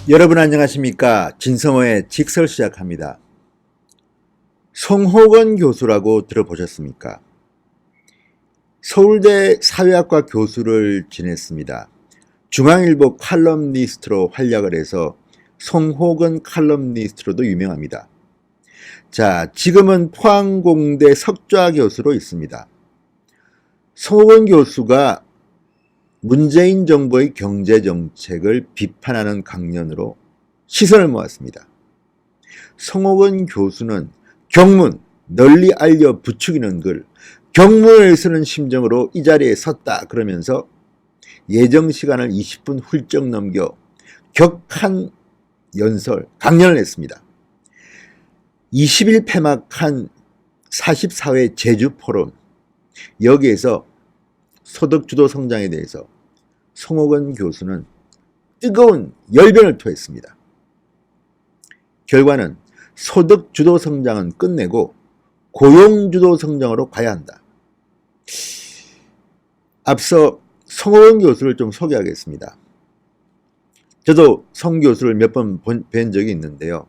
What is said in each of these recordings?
여러분 안녕하십니까? 진성호의 직설 시작합니다. 송호건 교수라고 들어보셨습니까? 서울대 사회학과 교수를 지냈습니다. 중앙일보 칼럼니스트로 활약을 해서 송호건 칼럼니스트로도 유명합니다. 자, 지금은 포항공대 석좌 교수로 있습니다. 송호건 교수가 문재인 정부의 경제정책을 비판하는 강연으로 시선을 모았습니다. 송호건 교수는 경문, 널리 알려 부추기는 글, 경문을 쓰는 심정으로 이 자리에 섰다 그러면서 예정 시간을 20분 훌쩍 넘겨 격한 연설, 강연을 했습니다. 20일 폐막한 44회 제주포럼, 여기에서 소득주도 성장에 대해서 송호건 교수는 뜨거운 열변을 토했습니다. 결과는 소득주도 성장은 끝내고 고용주도 성장으로 가야 한다. 앞서 송호건 교수를 좀 소개하겠습니다. 저도 송 교수를 몇 번 뵌 적이 있는데요.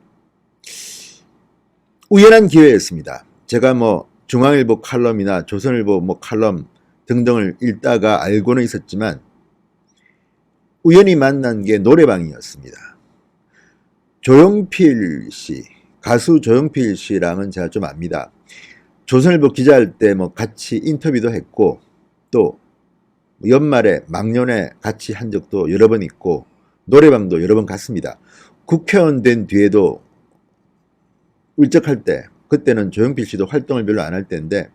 우연한 기회였습니다. 제가 중앙일보 칼럼이나 조선일보 칼럼 등등을 읽다가 알고는 있었지만 우연히 만난 게 노래방이었습니다. 조용필 씨, 가수 조용필 씨랑은 제가 좀 압니다. 조선일보 기자할 때 같이 인터뷰도 했고 또 연말에 막년에 같이 한 적도 여러 번 있고 노래방도 여러 번 갔습니다. 국회의원 된 뒤에도 울적할 때, 그때는 조용필 씨도 활동을 별로 안 할 때인데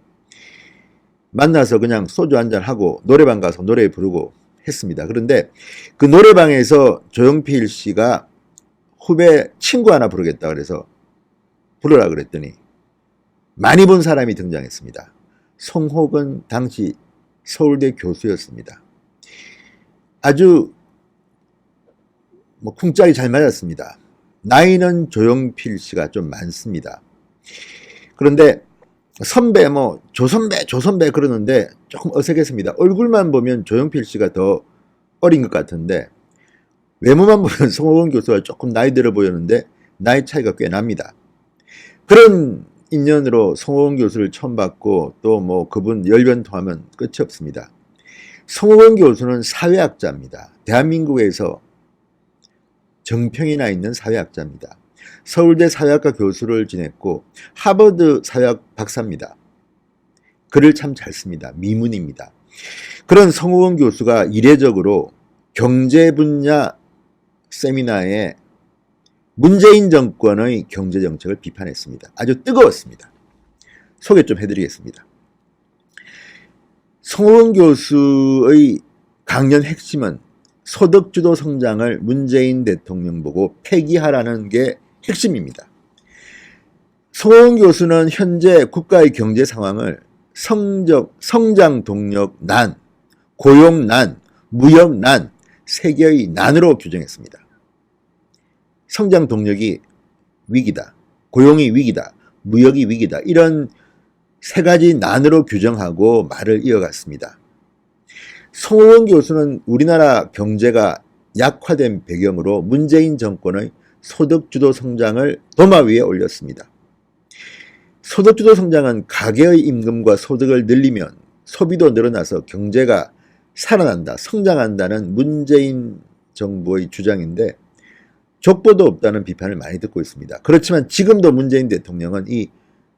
만나서 그냥 소주 한잔 하고 노래방 가서 노래 부르고 했습니다. 그런데 그 노래방에서 조용필 씨가 후배 친구 하나 부르겠다 그래서 부르라 그랬더니 많이 본 사람이 등장했습니다. 송호건 당시 서울대 교수였습니다. 아주 쿵짝이 잘 맞았습니다. 나이는 조용필 씨가 좀 많습니다. 그런데 선배 조선배 그러는데 조금 어색했습니다. 얼굴만 보면 조용필 씨가 더 어린 것 같은데 외모만 보면 송호건 교수가 조금 나이 들어 보였는데 나이 차이가 꽤 납니다. 그런 인연으로 송호건 교수를 처음 봤고 또 그분 열변 통하면 끝이 없습니다. 송호건 교수는 사회학자입니다. 대한민국에서 정평이나 있는 사회학자입니다. 서울대 사회학과 교수를 지냈고 하버드 사회학 박사입니다. 글을 참 잘 씁니다. 미문입니다. 그런 송호건 교수가 이례적으로 경제 분야 세미나에 문재인 정권의 경제정책을 비판했습니다. 아주 뜨거웠습니다. 소개 좀 해드리겠습니다. 송호건 교수의 강연 핵심은 소득주도 성장을 문재인 대통령 보고 폐기하라는 게 핵심입니다. 송호건 교수는 현재 국가의 경제 상황을 성장 동력 난, 고용 난, 무역 난, 세 개의 난으로 규정했습니다. 성장 동력이 위기다, 고용이 위기다, 무역이 위기다, 이런 세 가지 난으로 규정하고 말을 이어갔습니다. 송호건 교수는 우리나라 경제가 약화된 배경으로 문재인 정권의 소득주도 성장을 도마 위에 올렸습니다. 소득주도 성장은 가계의 임금과 소득을 늘리면 소비도 늘어나서 경제가 살아난다, 성장한다는 문재인 정부의 주장인데 족보도 없다는 비판을 많이 듣고 있습니다. 그렇지만 지금도 문재인 대통령은 이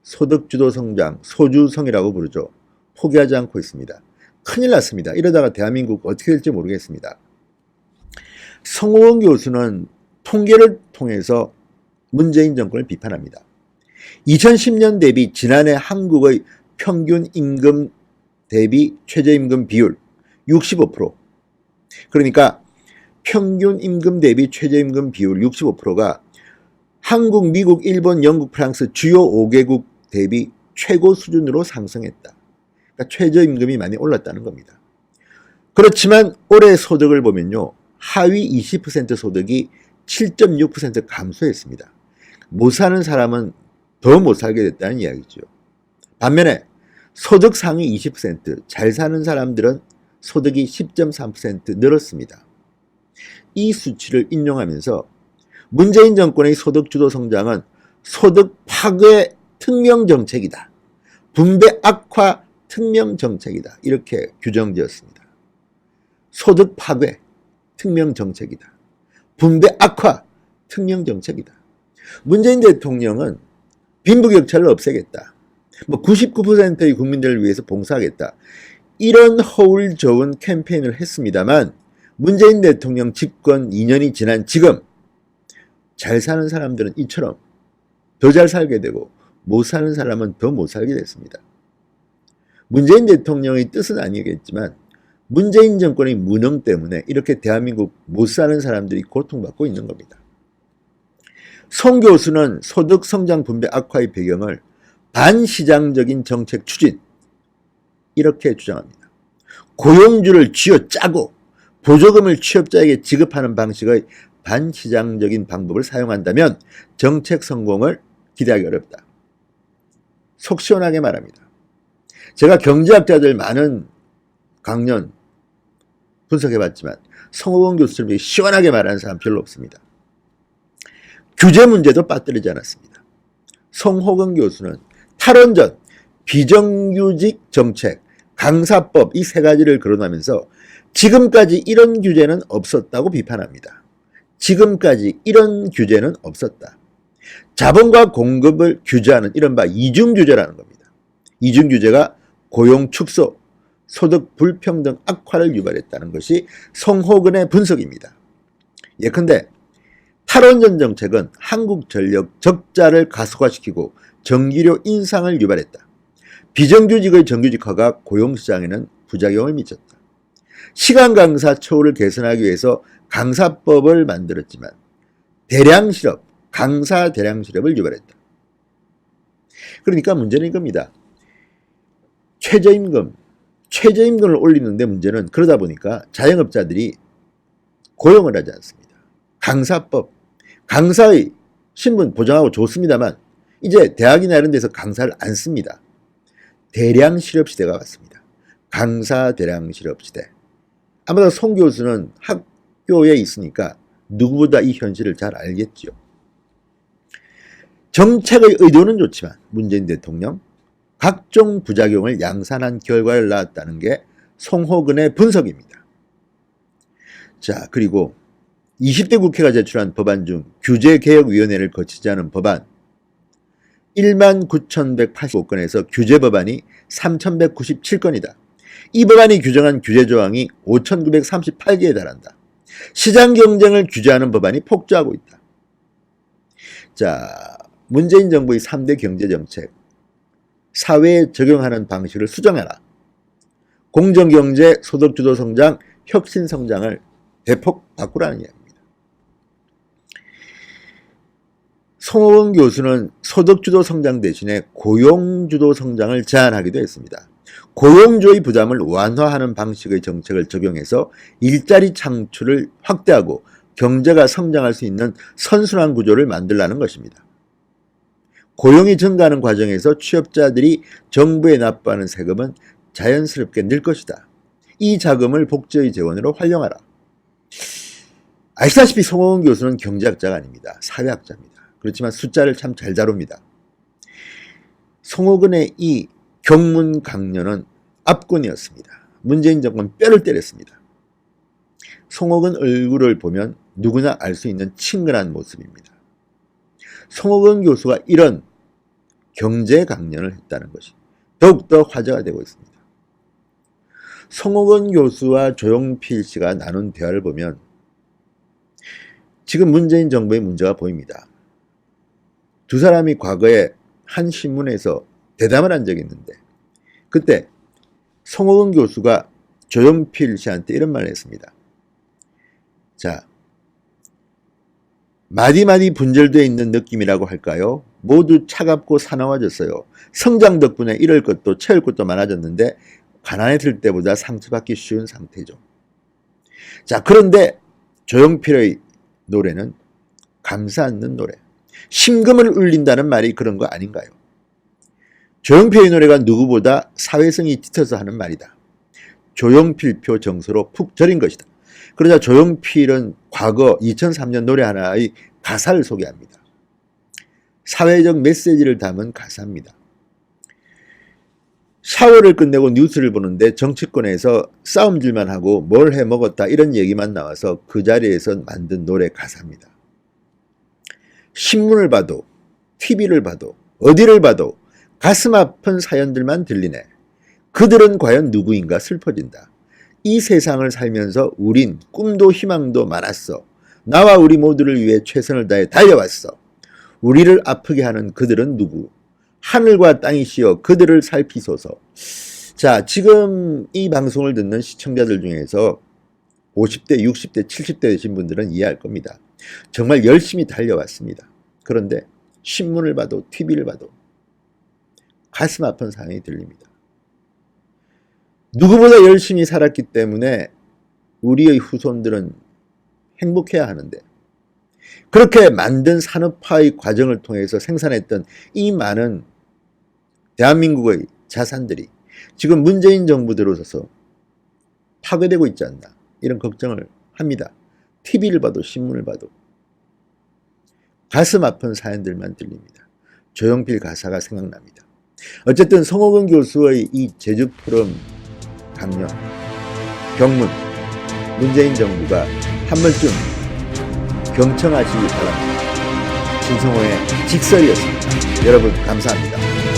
소득주도 성장, 소주성이라고 부르죠. 포기하지 않고 있습니다. 큰일 났습니다. 이러다가 대한민국 어떻게 될지 모르겠습니다. 송호건 교수는 통계를 통해서 문재인 정권을 비판합니다. 2010년 대비 지난해 한국의 평균 임금 대비 최저임금 비율 65%. 그러니까 평균 임금 대비 최저임금 비율 65%가 한국, 미국, 일본, 영국, 프랑스 주요 5개국 대비 최고 수준으로 상승했다. 그러니까 최저임금이 많이 올랐다는 겁니다. 그렇지만 올해 소득을 보면요, 하위 20% 소득이 7.6% 감소했습니다. 못 사는 사람은 더 못 살게 됐다는 이야기죠. 반면에 소득 상위 20%, 잘 사는 사람들은 소득이 10.3% 늘었습니다. 이 수치를 인용하면서 문재인 정권의 소득주도 성장은 소득 파괴 특명 정책이다. 분배 악화 특명 정책이다. 이렇게 규정되었습니다. 소득 파괴 특명 정책이다. 분배 악화 특명 정책이다. 문재인 대통령은 빈부격차를 없애겠다. 99%의 국민들을 위해서 봉사하겠다. 이런 허울 좋은 캠페인을 했습니다만 문재인 대통령 집권 2년이 지난 지금 잘 사는 사람들은 이처럼 더 잘 살게 되고 못 사는 사람은 더 못 살게 됐습니다. 문재인 대통령의 뜻은 아니겠지만 문재인 정권의 무능 때문에 이렇게 대한민국 못 사는 사람들이 고통받고 있는 겁니다. 송 교수는 소득 성장 분배 악화의 배경을 반시장적인 정책 추진 이렇게 주장합니다. 고용주를 쥐어짜고 보조금을 취업자에게 지급하는 방식의 반시장적인 방법을 사용한다면 정책 성공을 기대하기 어렵다. 속 시원하게 말합니다. 제가 경제학자들 많은 강연 분석해봤지만 송호건 교수처럼 시원하게 말하는 사람 별로 없습니다. 규제 문제도 빠뜨리지 않았습니다. 송호건 교수는 탈원전, 비정규직 정책, 강사법 이 세 가지를 거론하면서 지금까지 이런 규제는 없었다고 비판합니다. 지금까지 이런 규제는 없었다. 자본과 공급을 규제하는 이른바 이중규제라는 겁니다. 이중규제가 고용 축소, 소득 불평등 악화를 유발했다는 것이 송호근의 분석입니다. 예컨대 탈원전 정책은 한국전력 적자를 가속화시키고 전기료 인상을 유발했다. 비정규직의 정규직화가 고용시장에는 부작용을 미쳤다. 시간 강사 처우를 개선하기 위해서 강사법을 만들었지만 대량 실업, 강사 대량 실업을 유발했다. 그러니까 문제는 이겁니다. 최저임금을 올리는데 문제는 그러다 보니까 자영업자들이 고용을 하지 않습니다. 강사법, 강사의 신분 보장하고 좋습니다만 이제 대학이나 이런 데서 강사를 안 씁니다. 대량 실업 시대가 왔습니다. 강사 대량 실업 시대. 아마도 송 교수는 학교에 있으니까 누구보다 이 현실을 잘 알겠지요. 정책의 의도는 좋지만 문재인 대통령 각종 부작용을 양산한 결과를 낳았다는 게 송호근의 분석입니다. 자, 그리고 20대 국회가 제출한 법안 중 규제개혁위원회를 거치지 않은 법안 19,185건에서 규제법안이 3,197건이다. 이 법안이 규정한 규제조항이 5,938개에 달한다. 시장경쟁을 규제하는 법안이 폭주하고 있다. 자, 문재인 정부의 3대 경제정책, 사회에 적용하는 방식을 수정하라. 공정경제, 소득주도 성장, 혁신성장을 대폭 바꾸라는 이야기입니다. 송호건 교수는 소득주도 성장 대신에 고용주도 성장을 제안하기도 했습니다. 고용주의 부담을 완화하는 방식의 정책을 적용해서 일자리 창출을 확대하고 경제가 성장할 수 있는 선순환 구조를 만들라는 것입니다. 고용이 증가하는 과정에서 취업자들이 정부에 납부하는 세금은 자연스럽게 늘 것이다. 이 자금을 복지의 재원으로 활용하라. 아시다시피 송호건 교수는 경제학자가 아닙니다. 사회학자입니다. 그렇지만 숫자를 참 잘 다룹니다. 송호근의 이 경문 강연은 압권이었습니다. 문재인 정권 뼈를 때렸습니다. 송호근 얼굴을 보면 누구나 알 수 있는 친근한 모습입니다. 송호근 교수가 이런 경제 강연을 했다는 것이 더욱더 화제가 되고 있습니다. 송호근 교수와 조용필 씨가 나눈 대화를 보면 지금 문재인 정부의 문제가 보입니다. 두 사람이 과거에 한 신문에서 대담을 한 적이 있는데 그때 송호근 교수가 조용필 씨한테 이런 말을 했습니다. 자, 마디마디 분절되어 있는 느낌이라고 할까요? 모두 차갑고 사나워졌어요. 성장 덕분에 잃을 것도 채울 것도 많아졌는데 가난해질 때보다 상처받기 쉬운 상태죠. 자, 그런데 조용필의 노래는 감사 않는 노래, 심금을 울린다는 말이 그런 거 아닌가요? 조용필의 노래가 누구보다 사회성이 짙어서 하는 말이다. 조용필표 정서로 푹 절인 것이다. 그러자 조용필은 과거 2003년 노래 하나의 가사를 소개합니다. 사회적 메시지를 담은 가사입니다. 샤워를 끝내고 뉴스를 보는데 정치권에서 싸움질만 하고 뭘 해 먹었다 이런 얘기만 나와서 그 자리에서 만든 노래 가사입니다. 신문을 봐도 TV를 봐도 어디를 봐도 가슴 아픈 사연들만 들리네. 그들은 과연 누구인가 슬퍼진다. 이 세상을 살면서 우린 꿈도 희망도 많았어. 나와 우리 모두를 위해 최선을 다해 달려왔어. 우리를 아프게 하는 그들은 누구? 하늘과 땅이시여 그들을 살피소서. 자, 지금 이 방송을 듣는 시청자들 중에서 50대, 60대, 70대 되신 분들은 이해할 겁니다. 정말 열심히 달려왔습니다. 그런데 신문을 봐도 TV를 봐도 가슴 아픈 상황이 들립니다. 누구보다 열심히 살았기 때문에 우리의 후손들은 행복해야 하는데 그렇게 만든 산업화의 과정을 통해서 생산했던 이 많은 대한민국의 자산들이 지금 문재인 정부 들어서서 파괴되고 있지 않나 이런 걱정을 합니다. TV를 봐도 신문을 봐도 가슴 아픈 사연들만 들립니다. 조용필 가사가 생각납니다. 어쨌든 성호근 교수의 이 제주 포럼 강연, 병문, 문재인 정부가 한 번쯤 경청하시기 바랍니다. 신성호의 직설이었습니다. 여러분 감사합니다.